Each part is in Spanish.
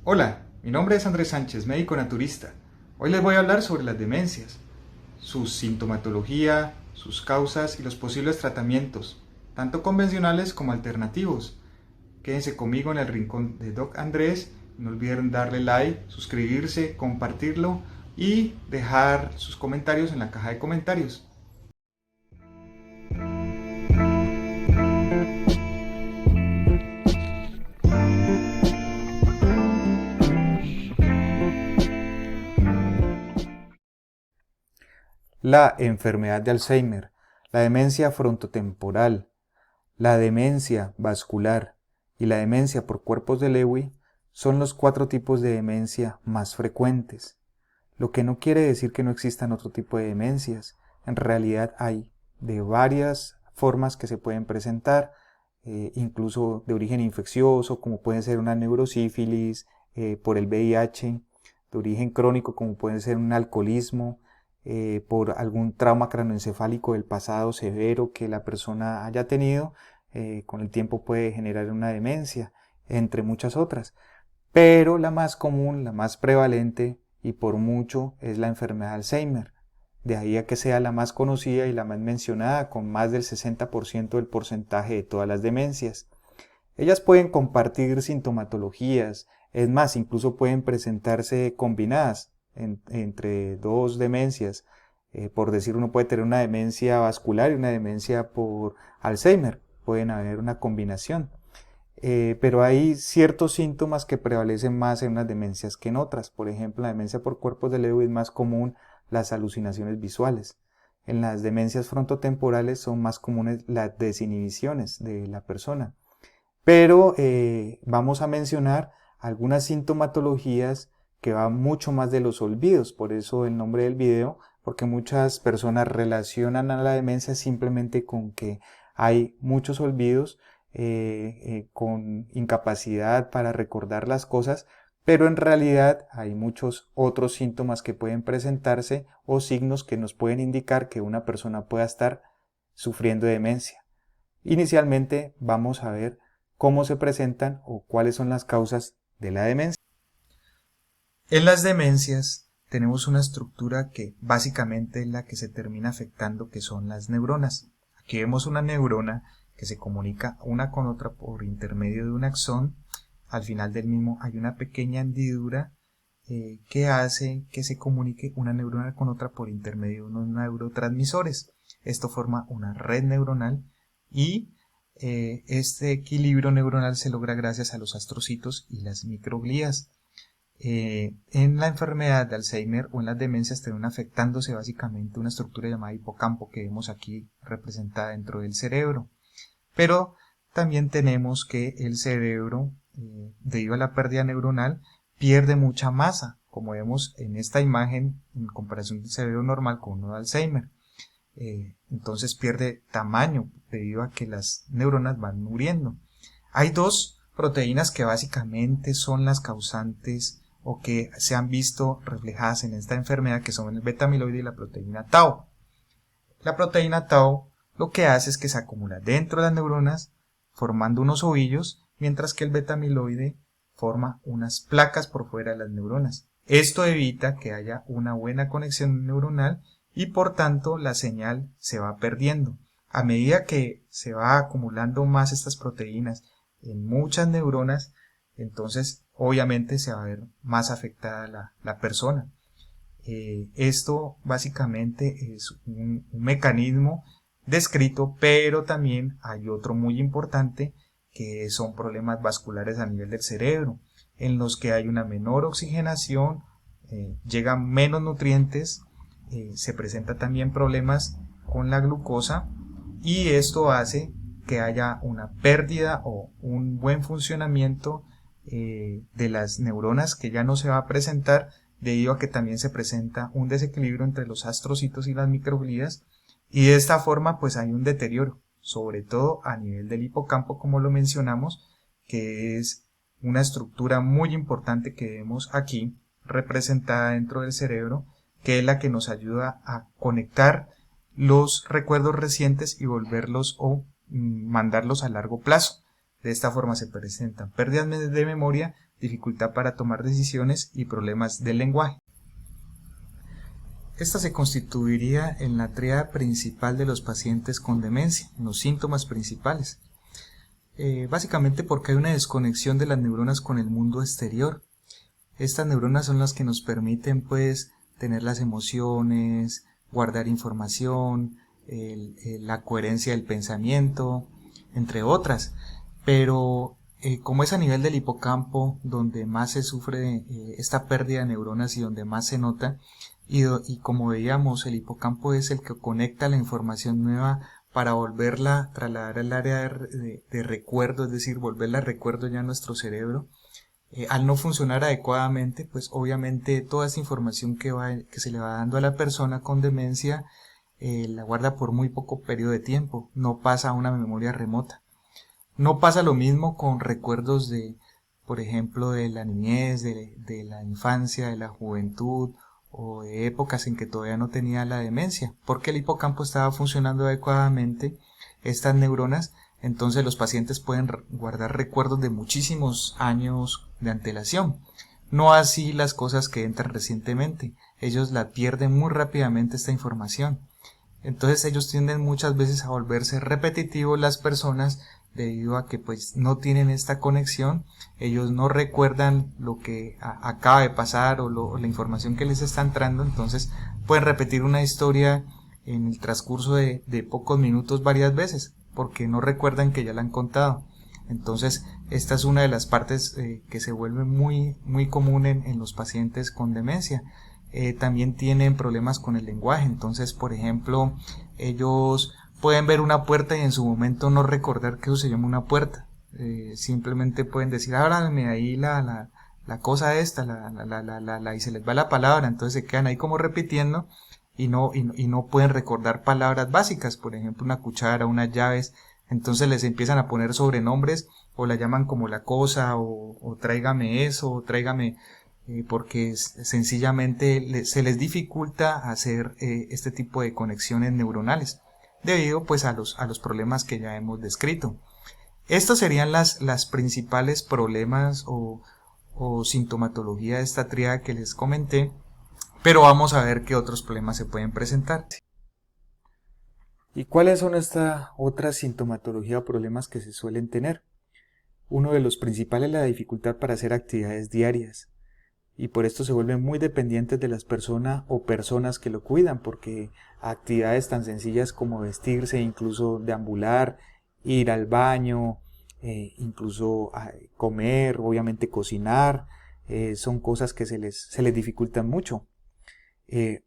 Hola, mi nombre es Andrés Sánchez, médico naturista. Hoy les voy a hablar sobre las demencias, su sintomatología, sus causas y los posibles tratamientos, tanto convencionales como alternativos. Quédense conmigo en el rincón de Doc Andrés. No olviden darle like, suscribirse, compartirlo y dejar sus comentarios en la caja de comentarios. La enfermedad de Alzheimer, la demencia frontotemporal, la demencia vascular y la demencia por cuerpos de Lewy son los 4 tipos de demencia más frecuentes, lo que no quiere decir que no existan otro tipo de demencias. En realidad hay de varias formas que se pueden presentar, incluso de origen infeccioso, como puede ser una neurosífilis, por el VIH, de origen crónico, como puede ser un alcoholismo, por algún trauma craneoencefálico del pasado severo que la persona haya tenido, con el tiempo puede generar una demencia, entre muchas otras. Pero la más común, la más prevalente y por mucho es la enfermedad de Alzheimer. De ahí a que sea la más conocida y la más mencionada, con más del 60% del porcentaje de todas las demencias. Ellas pueden compartir sintomatologías, es más, incluso pueden presentarse combinadas entre dos demencias. Por decir, uno puede tener una demencia vascular y una demencia por Alzheimer. Pueden haber una combinación. Pero hay ciertos síntomas que prevalecen más en unas demencias que en otras. Por ejemplo, la demencia por cuerpos de Lewy es más común las alucinaciones visuales. En las demencias frontotemporales son más comunes las desinhibiciones de la persona. Pero vamos a mencionar algunas sintomatologías que van mucho más de los olvidos, por eso el nombre del video, porque muchas personas relacionan a la demencia simplemente con que hay muchos olvidos, con incapacidad para recordar las cosas, pero en realidad hay muchos otros síntomas que pueden presentarse o signos que nos pueden indicar que una persona pueda estar sufriendo de demencia. Inicialmente vamos a ver cómo se presentan o cuáles son las causas de la demencia. En las demencias tenemos una estructura que básicamente es la que se termina afectando, que son las neuronas. Aquí vemos una neurona que se comunica una con otra por intermedio de un axón. Al final del mismo hay una pequeña hendidura que hace que se comunique una neurona con otra por intermedio de unos neurotransmisores. Esto forma una red neuronal y este equilibrio neuronal se logra gracias a los astrocitos y las microglías. En la enfermedad de Alzheimer o en las demencias termina afectándose básicamente una estructura llamada hipocampo que vemos aquí representada dentro del cerebro. Pero también tenemos que el cerebro, debido a la pérdida neuronal, pierde mucha masa, como vemos en esta imagen en comparación del cerebro normal con uno de Alzheimer. Entonces pierde tamaño debido a que las neuronas van muriendo. Hay dos proteínas que básicamente son las causantes o que se han visto reflejadas en esta enfermedad, que son el beta amiloide y la proteína tau. La proteína tau lo que hace es que se acumula dentro de las neuronas formando unos ovillos, mientras que el beta amiloide forma unas placas por fuera de las neuronas. Esto evita que haya una buena conexión neuronal y por tanto la señal se va perdiendo. A medida que se va acumulando más estas proteínas en muchas neuronas, entonces obviamente se va a ver más afectada la persona. Esto básicamente es un mecanismo descrito, pero también hay otro muy importante que son problemas vasculares a nivel del cerebro, en los que hay una menor oxigenación, llegan menos nutrientes, se presenta también problemas con la glucosa y esto hace que haya una pérdida o un buen funcionamiento de las neuronas que ya no se va a presentar debido a que también se presenta un desequilibrio entre los astrocitos y las microglías y de esta forma pues hay un deterioro, sobre todo a nivel del hipocampo como lo mencionamos, que es una estructura muy importante que vemos aquí representada dentro del cerebro, que es la que nos ayuda a conectar los recuerdos recientes y volverlos mandarlos a largo plazo. De esta forma se presentan pérdidas de memoria dificultad para tomar decisiones y problemas del lenguaje. Esta se constituiría en la tríada principal de los pacientes con demencia, en los síntomas principales. Básicamente porque hay una desconexión de las neuronas con el mundo exterior. Estas neuronas son las que nos permiten pues tener las emociones, guardar información, la coherencia del pensamiento, entre otras. Pero como es a nivel del hipocampo donde más se sufre esta pérdida de neuronas y donde más se nota, y como veíamos, el hipocampo es el que conecta la información nueva para volverla a trasladar al área de recuerdo, es decir, volverla a recuerdo ya a nuestro cerebro. Al no funcionar adecuadamente, pues obviamente toda esa información que se le va dando a la persona con demencia la guarda por muy poco periodo de tiempo, no pasa a una memoria remota. No pasa lo mismo con recuerdos por ejemplo, de la niñez, de la infancia, de la juventud, o de épocas en que todavía no tenía la demencia, porque el hipocampo estaba funcionando adecuadamente, estas neuronas. Entonces los pacientes pueden guardar recuerdos de muchísimos años de antelación. No así las cosas que entran recientemente, ellos la pierden muy rápidamente esta información. Entonces ellos tienden muchas veces a volverse repetitivos las personas debido a que pues no tienen esta conexión, ellos no recuerdan lo que acaba de pasar o la información que les está entrando, entonces pueden repetir una historia en el transcurso de pocos minutos varias veces, porque no recuerdan que ya la han contado. Entonces esta es una de las partes que se vuelve muy común en los pacientes con demencia. También tienen problemas con el lenguaje, entonces por ejemplo ellos pueden ver una puerta y en su momento no recordar que eso se llama una puerta. Simplemente pueden decir, ábrame ahí la cosa esta, y se les va la palabra, entonces se quedan ahí como repitiendo y no pueden recordar palabras básicas, por ejemplo una cuchara, unas llaves, entonces les empiezan a poner sobrenombres o la llaman como la cosa o tráigame eso, o tráigame, porque sencillamente se les dificulta hacer este tipo de conexiones neuronales, debido pues a los problemas que ya hemos descrito. Estos serían las principales problemas o sintomatología de esta tríada que les comenté, pero vamos a ver qué otros problemas se pueden presentar. ¿Y cuáles son estas otras sintomatología o problemas que se suelen tener? Uno de los principales es la dificultad para hacer actividades diarias, y por esto se vuelven muy dependientes de las personas o personas que lo cuidan, porque actividades tan sencillas como vestirse, incluso deambular, ir al baño, incluso comer, obviamente cocinar, son cosas que se les dificultan mucho.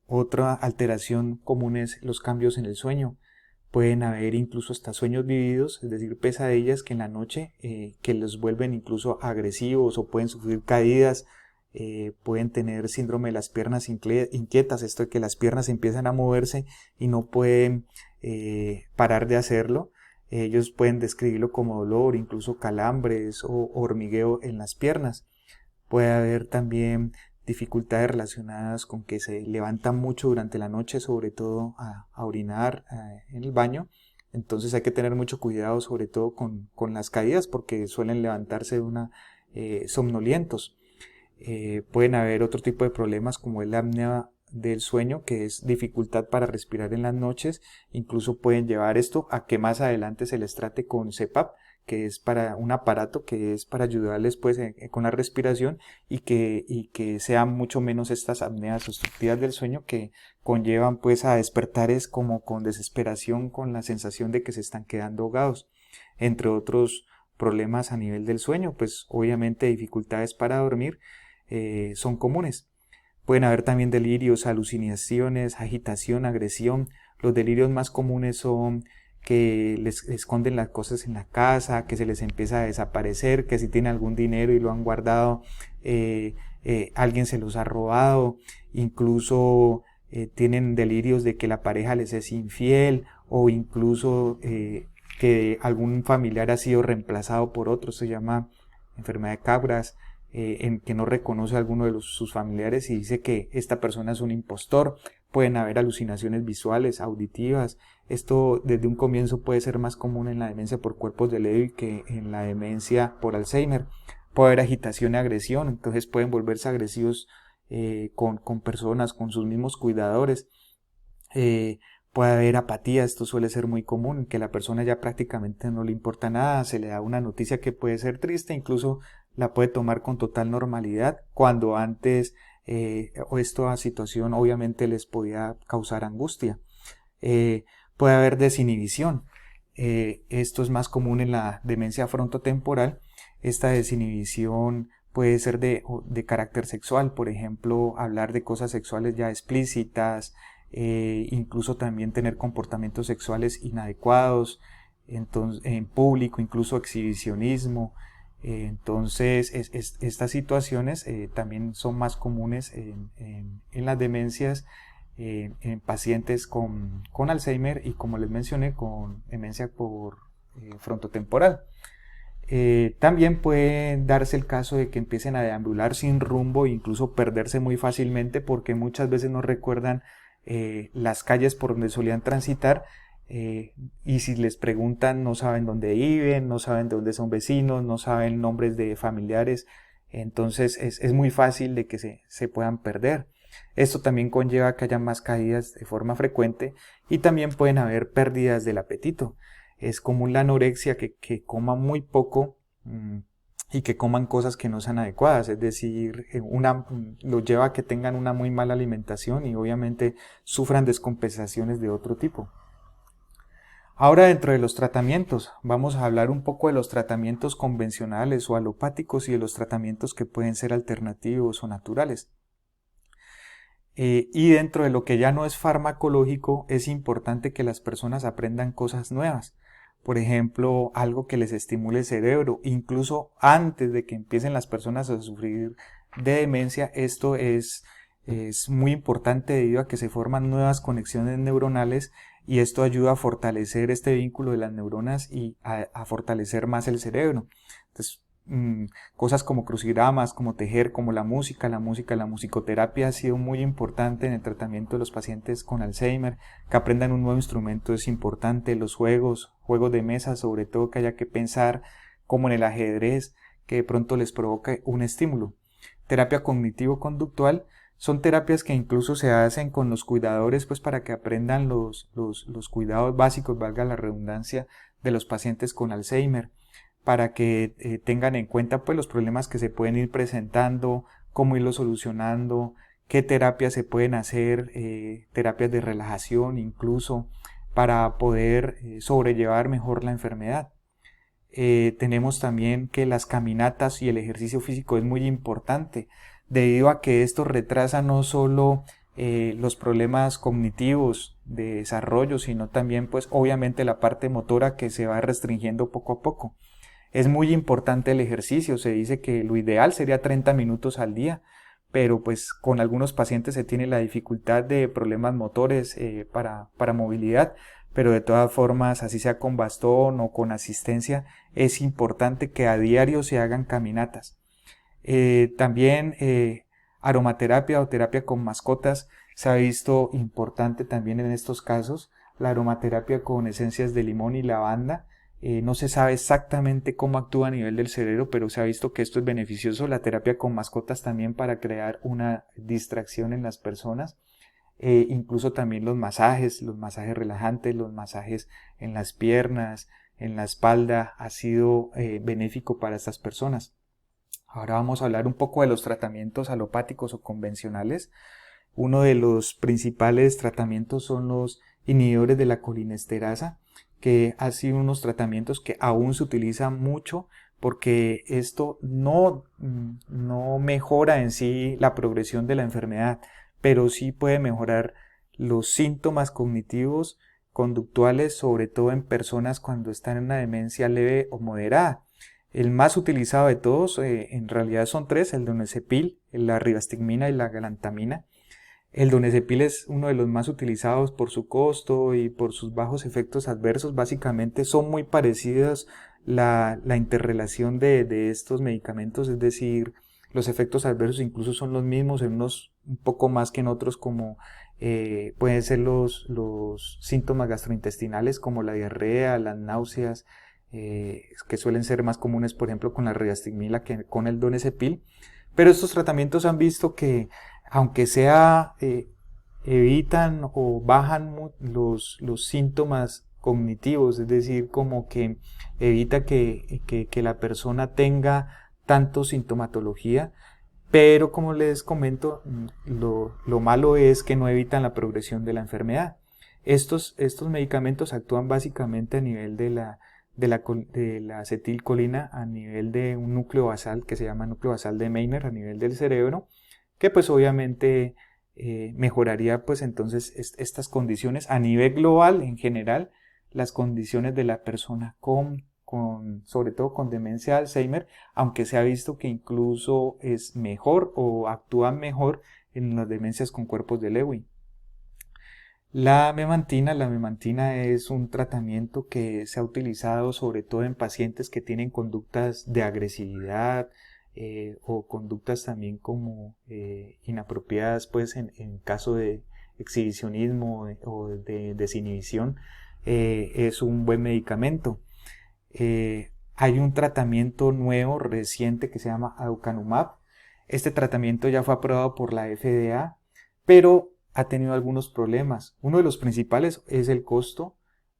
Otra alteración común es los cambios en el sueño. Pueden haber incluso hasta sueños vividos, es decir, pesadillas que en la noche que los vuelven incluso agresivos, o pueden sufrir caídas, pueden tener síndrome de las piernas inquietas, esto de que las piernas empiezan a moverse y no pueden parar de hacerlo. Ellos pueden describirlo como dolor, incluso calambres o hormigueo en las piernas. Puede haber también dificultades relacionadas con que se levantan mucho durante la noche, sobre todo a orinar en el baño. Entonces hay que tener mucho cuidado, sobre todo con las caídas, porque suelen levantarse somnolientos. Pueden haber otro tipo de problemas como el apnea del sueño, que es dificultad para respirar en las noches. Incluso pueden llevar esto a que más adelante se les trate con CPAP, que es para un aparato que es para ayudarles pues con la respiración, y que sean mucho menos estas apneas obstructivas del sueño que conllevan pues a despertares como con desesperación, con la sensación de que se están quedando ahogados, entre otros problemas a nivel del sueño. Pues obviamente dificultades para dormir son comunes. Pueden haber también delirios, alucinaciones, agitación, agresión. Los delirios más comunes son que les esconden las cosas en la casa, que se les empieza a desaparecer, que si tienen algún dinero y lo han guardado, alguien se los ha robado. Incluso tienen delirios de que la pareja les es infiel, o incluso que algún familiar ha sido reemplazado por otro. Se llama enfermedad de Capgras, en que no reconoce a alguno de sus familiares y dice que esta persona es un impostor. Pueden haber alucinaciones visuales, auditivas. Esto desde un comienzo puede ser más común en la demencia por cuerpos de Lewy que en la demencia por Alzheimer. puede haber agitación y agresión, entonces pueden volverse agresivos con personas, con sus mismos cuidadores. Puede haber apatía, esto suele ser muy común, que la persona ya prácticamente no le importa nada, se le da una noticia que puede ser triste, incluso la puede tomar con total normalidad, cuando antes esta situación obviamente les podía causar angustia. Puede haber desinhibición, esto es más común en la demencia frontotemporal. Esta desinhibición puede ser de carácter sexual, por ejemplo, hablar de cosas sexuales ya explícitas, incluso también tener comportamientos sexuales inadecuados entonces, en público, incluso exhibicionismo. Entonces estas situaciones también son más comunes en las demencias, en pacientes con Alzheimer y, como les mencioné, con demencia por frontotemporal. También puede darse el caso de que empiecen a deambular sin rumbo e incluso perderse muy fácilmente, porque muchas veces no recuerdan las calles por donde solían transitar, y si les preguntan no saben dónde viven, no saben de dónde son vecinos, no saben nombres de familiares. Entonces es muy fácil de que se puedan perder. Esto también conlleva que haya más caídas de forma frecuente, y también pueden haber pérdidas del apetito. Es común la anorexia, que coman muy poco y que coman cosas que no sean adecuadas, es decir, lo lleva a que tengan una muy mala alimentación y obviamente sufran descompensaciones de otro tipo. Ahora, dentro de los tratamientos, vamos a hablar un poco de los tratamientos convencionales o alopáticos y de los tratamientos que pueden ser alternativos o naturales. Y dentro de lo que ya no es farmacológico, es importante que las personas aprendan cosas nuevas. Por ejemplo, algo que les estimule el cerebro, incluso antes de que empiecen las personas a sufrir de demencia. Esto es muy importante debido a que se forman nuevas conexiones neuronales, y esto ayuda a fortalecer este vínculo de las neuronas y a fortalecer más el cerebro. Entonces, cosas como crucigramas, como tejer, como la musicoterapia ha sido muy importante en el tratamiento de los pacientes con Alzheimer. Que aprendan un nuevo instrumento es importante. Los juegos de mesa, sobre todo, que haya que pensar, como en el ajedrez, que de pronto les provoca un estímulo. Terapia cognitivo-conductual son terapias que incluso se hacen con los cuidadores, pues para que aprendan los cuidados básicos, valga la redundancia, de los pacientes con Alzheimer, para que tengan en cuenta pues los problemas que se pueden ir presentando, cómo irlos solucionando, qué terapias se pueden hacer, terapias de relajación incluso, para poder sobrellevar mejor la enfermedad. Tenemos también que las caminatas y el ejercicio físico es muy importante, debido a que esto retrasa no solo los problemas cognitivos de desarrollo, sino también pues obviamente la parte motora, que se va restringiendo poco a poco. Es muy importante el ejercicio, se dice que lo ideal sería 30 minutos al día, pero pues con algunos pacientes se tiene la dificultad de problemas motores para movilidad, pero de todas formas, así sea con bastón o con asistencia, es importante que a diario se hagan caminatas. También aromaterapia o terapia con mascotas se ha visto importante también en estos casos. La aromaterapia con esencias de limón y lavanda. No se sabe exactamente cómo actúa a nivel del cerebro, pero se ha visto que esto es beneficioso. La terapia con mascotas también, para crear una distracción en las personas. Incluso también los masajes relajantes, los masajes en las piernas, en la espalda, ha sido benéfico para estas personas. Ahora vamos a hablar un poco de los tratamientos alopáticos o convencionales. Uno de los principales tratamientos son los inhibidores de la colinesterasa, que han sido unos tratamientos que aún se utilizan mucho, porque esto no mejora en sí la progresión de la enfermedad, pero sí puede mejorar los síntomas cognitivos, conductuales, sobre todo en personas cuando están en una demencia leve o moderada. El más utilizado de todos en realidad son tres: el donepezil, la rivastigmina y la galantamina. El donepezil es uno de los más utilizados por su costo y por sus bajos efectos adversos. Básicamente son muy parecidas la interrelación de estos medicamentos, es decir, los efectos adversos incluso son los mismos, en unos un poco más que en otros, como pueden ser los síntomas gastrointestinales, como la diarrea, las náuseas, que suelen ser más comunes, por ejemplo, con la riastigmina que con el donepezil. Pero estos tratamientos han visto que, aunque sea, evitan o bajan los síntomas cognitivos, es decir, como que evita que la persona tenga tanto sintomatología, pero como les comento, lo malo es que no evitan la progresión de la enfermedad. Estos medicamentos actúan básicamente a nivel de la acetilcolina, a nivel de un núcleo basal que se llama núcleo basal de Meiner, a nivel del cerebro, que pues obviamente mejoraría pues entonces estas condiciones a nivel global en general, las condiciones de la persona sobre todo con demencia de Alzheimer, aunque se ha visto que incluso es mejor o actúa mejor en las demencias con cuerpos de Lewy. La memantina es un tratamiento que se ha utilizado sobre todo en pacientes que tienen conductas de agresividad, o conductas también como inapropiadas pues en caso de exhibicionismo o de desinhibición. Es un buen medicamento. Hay un tratamiento nuevo reciente que se llama aducanumab. Este tratamiento ya fue aprobado por la FDA, pero ha tenido algunos problemas. Uno de los principales es el costo,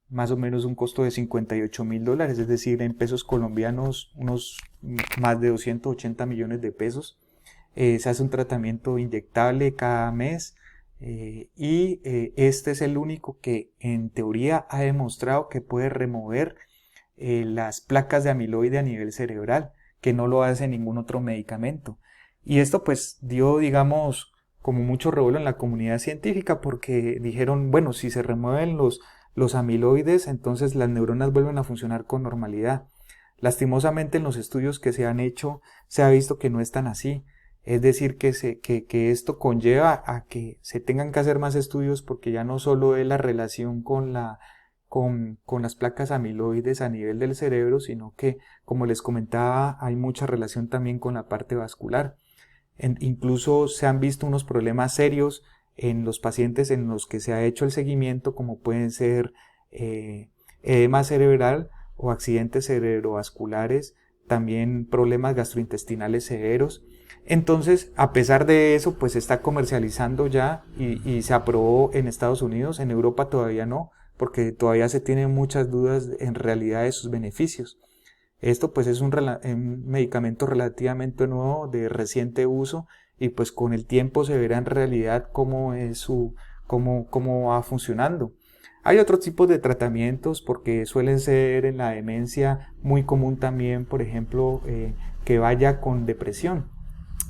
más o menos un costo de $58.000, es decir, en pesos colombianos unos más de 280 millones de pesos. Se hace un tratamiento inyectable cada mes, y este es el único que en teoría ha demostrado que puede remover las placas de amiloide a nivel cerebral, que no lo hace ningún otro medicamento. Y esto pues dio, digamos, como mucho revuelo en la comunidad científica, porque dijeron, bueno, si se remueven los amiloides, entonces las neuronas vuelven a funcionar con normalidad. Lastimosamente en los estudios que se han hecho se ha visto que no es tan así. Es decir, que esto conlleva a que se tengan que hacer más estudios, porque ya no solo es la relación con las placas amiloides a nivel del cerebro, sino que, como les comentaba, hay mucha relación también con la parte vascular. Incluso se han visto unos problemas serios en los pacientes en los que se ha hecho el seguimiento, como pueden ser edema cerebral o accidentes cerebrovasculares, también problemas gastrointestinales severos. Entonces, a pesar de eso, pues se está comercializando ya y se aprobó en Estados Unidos. En Europa todavía no, porque todavía se tienen muchas dudas en realidad de sus beneficios. Esto pues es un medicamento relativamente nuevo, de reciente uso, y pues con el tiempo se verá en realidad cómo va funcionando. Hay otros tipos de tratamientos, porque suelen ser en la demencia muy común también, por ejemplo, que vaya con depresión.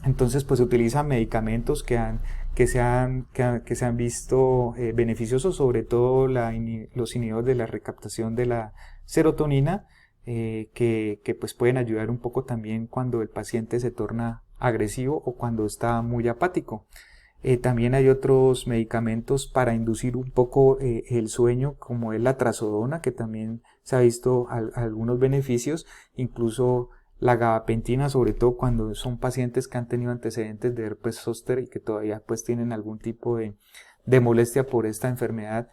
Entonces pues se utilizan medicamentos que se han visto beneficiosos, sobre todo los inhibidores de la recaptación de la serotonina, que pues pueden ayudar un poco también cuando el paciente se torna agresivo o cuando está muy apático. También hay otros medicamentos para inducir un poco el sueño, como es la trazodona, que también se ha visto algunos beneficios, incluso la gabapentina, sobre todo cuando son pacientes que han tenido antecedentes de herpes zóster y que todavía pues tienen algún tipo de molestia por esta enfermedad.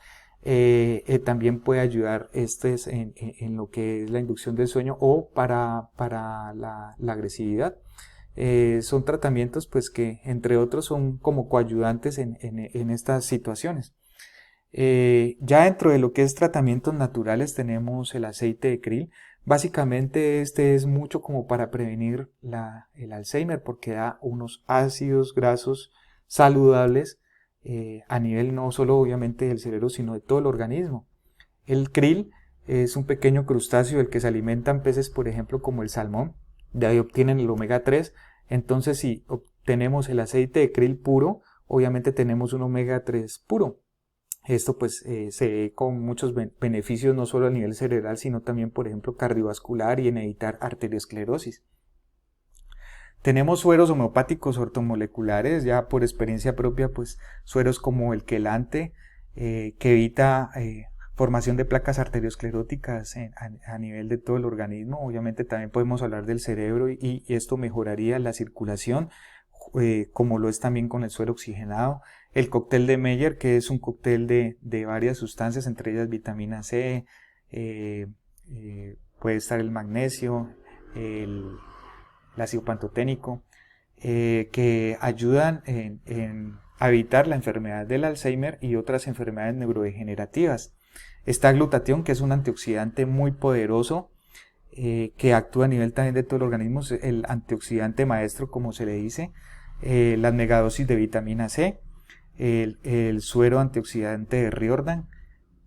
También puede ayudar en lo que es la inducción del sueño o para la agresividad. Son tratamientos pues que entre otros son como coayudantes en estas situaciones. Ya dentro de lo que es tratamientos naturales tenemos el aceite de krill. Básicamente este es mucho como para prevenir el Alzheimer, porque da unos ácidos grasos saludables a nivel no solo obviamente del cerebro, sino de todo el organismo. El krill es un pequeño crustáceo del que se alimentan peces, por ejemplo, como el salmón. De ahí obtienen el omega 3. Entonces, si obtenemos el aceite de krill puro, obviamente tenemos un omega 3 puro. Esto pues se ve con muchos beneficios, no solo a nivel cerebral, sino también, por ejemplo, cardiovascular y en evitar arteriosclerosis. Tenemos sueros homeopáticos ortomoleculares, ya por experiencia propia, pues sueros como el quelante, que evita formación de placas arterioscleróticas a nivel de todo el organismo. Obviamente también podemos hablar del cerebro y esto mejoraría la circulación, como lo es también con el suero oxigenado. El cóctel de Meyer, que es un cóctel de varias sustancias, entre ellas vitamina C, puede estar el magnesio, el ácido pantoténico, que ayudan a evitar la enfermedad del Alzheimer y otras enfermedades neurodegenerativas. Está glutatión, que es un antioxidante muy poderoso, que actúa a nivel también de todo el organismo, el antioxidante maestro, como se le dice, las megadosis de vitamina C, el suero antioxidante de Riordan,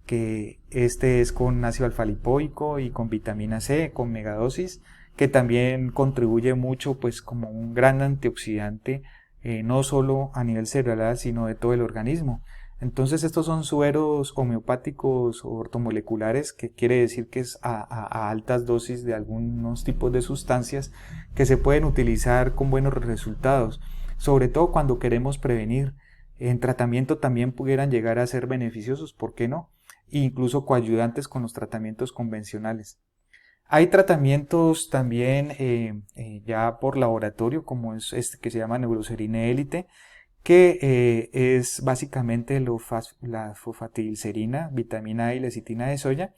que este es con ácido alfa-lipoico y con vitamina C, con megadosis, que también contribuye mucho pues como un gran antioxidante, no solo a nivel cerebral, sino de todo el organismo. Entonces estos son sueros homeopáticos o ortomoleculares, que quiere decir que es a altas dosis de algunos tipos de sustancias que se pueden utilizar con buenos resultados, sobre todo cuando queremos prevenir. En tratamiento también pudieran llegar a ser beneficiosos, ¿por qué no? Incluso coayudantes con los tratamientos convencionales. Hay tratamientos también ya por laboratorio, como es este que se llama Neuroserine Elite, que es básicamente la fosfatidilcerina, vitamina A y lecitina de soya,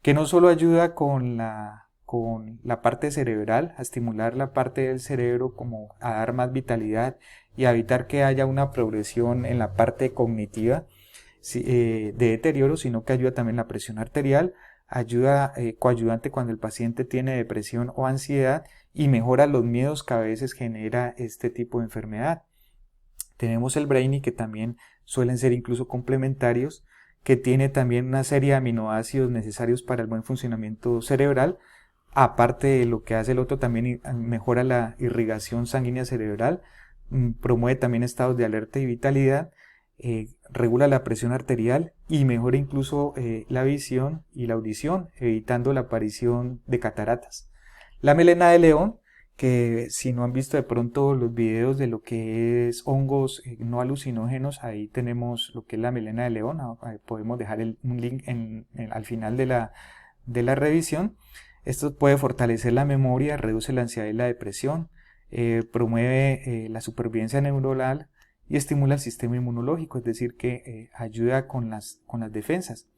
que no solo ayuda con la parte cerebral, a estimular la parte del cerebro, como a dar más vitalidad y a evitar que haya una progresión en la parte cognitiva de deterioro, sino que ayuda también la presión arterial, ayuda coayudante cuando el paciente tiene depresión o ansiedad y mejora los miedos que a veces genera este tipo de enfermedad. Tenemos el Brainy, que también suelen ser incluso complementarios, que tiene también una serie de aminoácidos necesarios para el buen funcionamiento cerebral. Aparte de lo que hace el otro, también mejora la irrigación sanguínea cerebral, promueve también estados de alerta y vitalidad, regula la presión arterial y mejora incluso la visión y la audición, evitando la aparición de cataratas. La melena de león, que si no han visto de pronto los videos de lo que es hongos no alucinógenos, ahí tenemos lo que es la melena de león, podemos dejar un link al final de la revisión. Esto puede fortalecer la memoria, reduce la ansiedad y la depresión, promueve la supervivencia neuronal y estimula el sistema inmunológico, es decir, que ayuda con las defensas.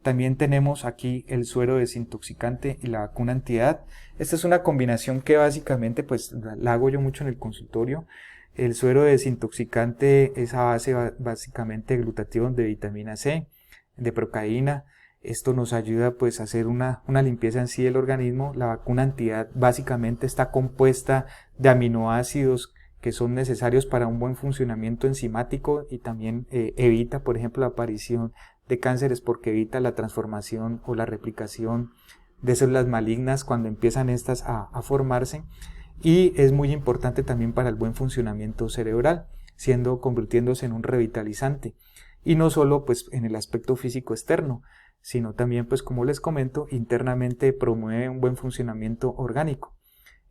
También tenemos aquí el suero desintoxicante y la vacuna antiedad. Esta es una combinación que básicamente pues la hago yo mucho en el consultorio. El suero desintoxicante es a base básicamente de glutatión, de vitamina C, de procaína. Esto nos ayuda pues a hacer una limpieza en sí del organismo. La vacuna antiedad básicamente está compuesta de aminoácidos que son necesarios para un buen funcionamiento enzimático y también evita, por ejemplo, la aparición de cánceres, porque evita la transformación o la replicación de células malignas cuando empiezan estas a formarse, y es muy importante también para el buen funcionamiento cerebral, convirtiéndose en un revitalizante, y no solo pues en el aspecto físico externo, sino también pues como les comento, internamente promueve un buen funcionamiento orgánico.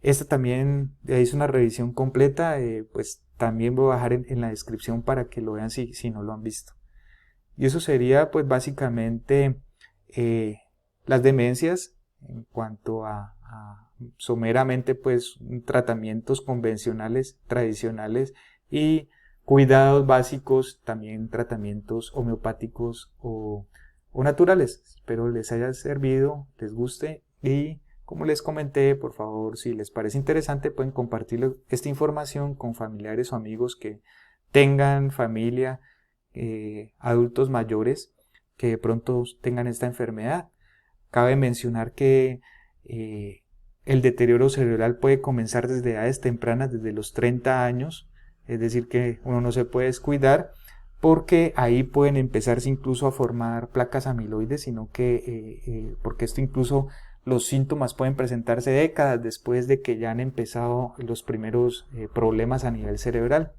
Esta también es una revisión completa, pues también voy a dejar en la descripción para que lo vean si no lo han visto. Y eso sería pues básicamente las demencias en cuanto a someramente pues tratamientos convencionales, tradicionales, y cuidados básicos, también tratamientos homeopáticos o naturales. Espero les haya servido, les guste, y como les comenté, por favor, si les parece interesante, pueden compartir esta información con familiares o amigos que tengan familia, adultos mayores que de pronto tengan esta enfermedad. Cabe mencionar que el deterioro cerebral puede comenzar desde edades tempranas, desde los 30 años, es decir que uno no se puede descuidar, porque ahí pueden empezarse incluso a formar placas amiloides, sino que porque esto incluso los síntomas pueden presentarse décadas después de que ya han empezado los primeros problemas a nivel cerebral.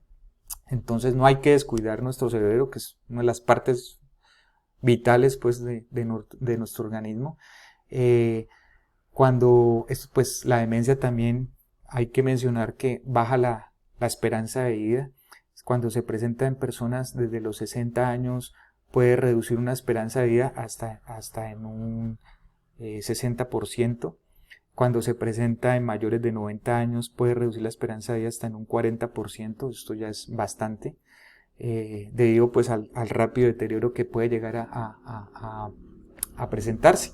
Entonces no hay que descuidar nuestro cerebro, que es una de las partes vitales pues de nuestro organismo. Cuando pues la demencia también hay que mencionar que baja la esperanza de vida. Cuando se presenta en personas desde los 60 años puede reducir una esperanza de vida hasta en un 60%. Cuando se presenta en mayores de 90 años puede reducir la esperanza de vida hasta en un 40%, esto ya es bastante, debido pues al rápido deterioro que puede llegar a presentarse.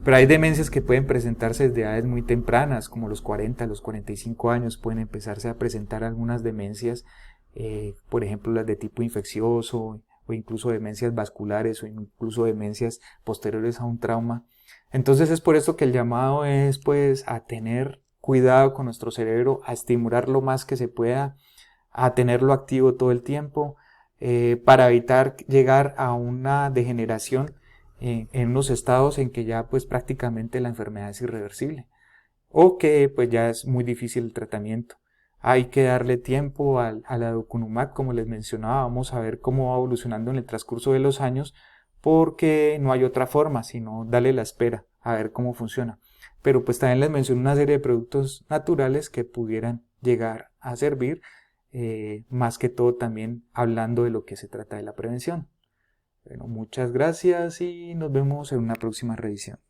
Pero hay demencias que pueden presentarse desde edades muy tempranas, como los 40, los 45 años, pueden empezarse a presentar algunas demencias, por ejemplo las de tipo infeccioso, o incluso demencias vasculares, o incluso demencias posteriores a un trauma. Entonces es por eso que el llamado es pues a tener cuidado con nuestro cerebro, a estimular lo más que se pueda, a tenerlo activo todo el tiempo, para evitar llegar a una degeneración en unos estados en que ya pues prácticamente la enfermedad es irreversible o que pues ya es muy difícil el tratamiento. Hay que darle tiempo al aducanumab, como les mencionaba, vamos a ver cómo va evolucionando en el transcurso de los años, porque no hay otra forma sino darle la espera a ver cómo funciona. Pero pues también les menciono una serie de productos naturales que pudieran llegar a servir, más que todo también hablando de lo que se trata de la prevención. Bueno, muchas gracias y nos vemos en una próxima revisión.